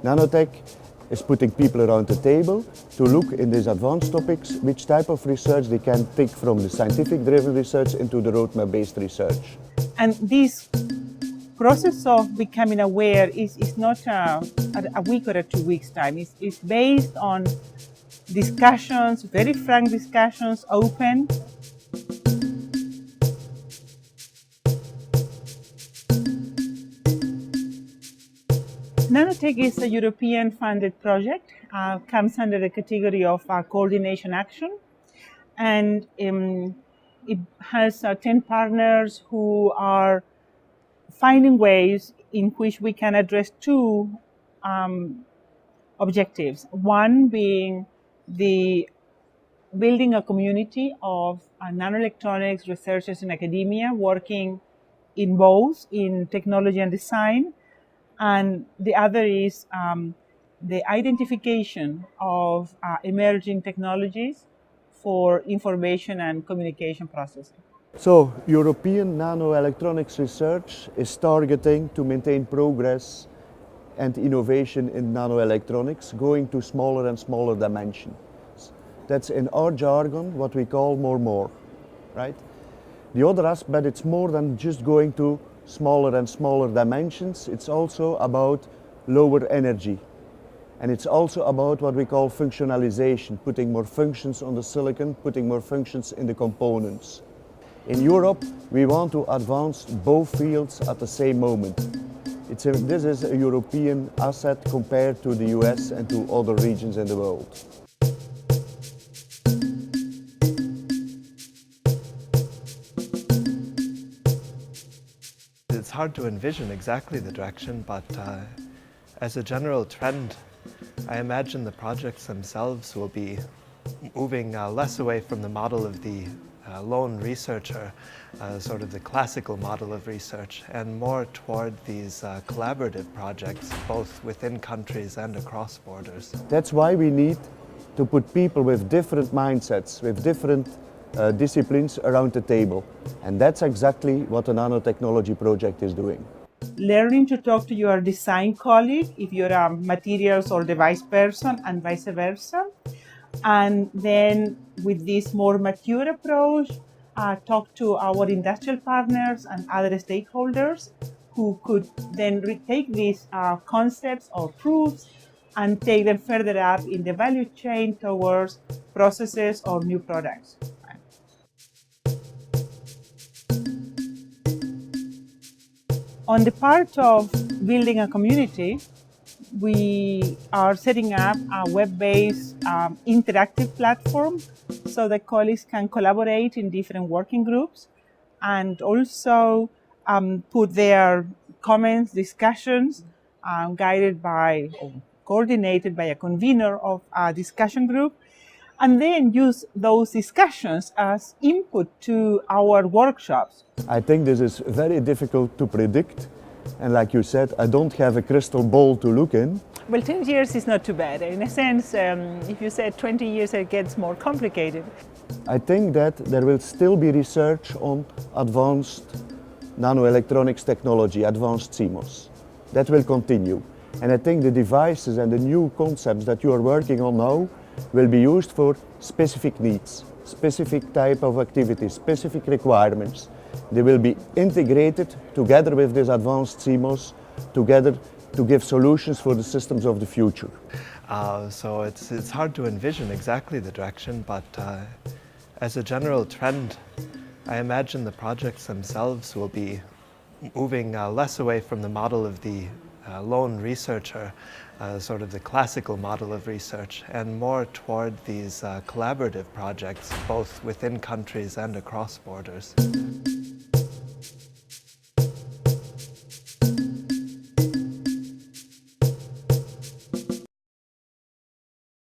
NANO-TEC is putting people around the table to look in these advanced topics which type of research they can take from the scientific-driven research into the roadmap-based research. And this process of becoming aware is not a week or a 2 weeks time. It's based on discussions, very frank discussions, open. NANO-TEC is a European-funded project, comes under the category of coordination action, and it has 10 partners who are finding ways in which we can address two objectives. One being the building a community of nanoelectronics researchers in academia working in both in technology and design. And the other is the identification of emerging technologies for information and communication processing. So, European nanoelectronics research is targeting to maintain progress and innovation in nanoelectronics, going to smaller and smaller dimensions. That's in our jargon what we call more, right? The other aspect, it's more than just going to smaller and smaller dimensions. It's also about lower energy. And it's also about what we call functionalization, putting more functions on the silicon, putting more functions in the components. In Europe, we want to advance both fields at the same moment. This is a European asset compared to the US and to other regions in the world. It's hard to envision exactly the direction, but as a general trend, I imagine the projects themselves will be moving less away from the model of the lone researcher, sort of the classical model of research, and more toward these collaborative projects, both within countries and across borders. That's why we need to put people with different mindsets, with different disciplines around the table. And that's exactly what the nanotechnology project is doing. Learning to talk to your design colleague, if you're a materials or device person, and vice versa. And then with this more mature approach, talk to our industrial partners and other stakeholders who could then retake these concepts or proofs and take them further up in the value chain towards processes or new products. On the part of building a community, we are setting up a web-based interactive platform so that colleagues can collaborate in different working groups and also put their comments, discussions, guided by or coordinated by a convener of a discussion group, and then use those discussions as input to our workshops. I think this is very difficult to predict. And like you said, I don't have a crystal ball to look in. Well, 10 years is not too bad. In a sense, if you said 20 years, it gets more complicated. I think that there will still be research on advanced nanoelectronics technology, advanced CMOS. That will continue. And I think the devices and the new concepts that you are working on now will be used for specific needs, specific type of activities, specific requirements. They will be integrated together with this advanced CMOS, together to give solutions for the systems of the future. So it's hard to envision exactly the direction, but as a general trend, I imagine the projects themselves will be moving less away from the model of the lone researcher, sort of the classical model of research, and more toward these collaborative projects, both within countries and across borders.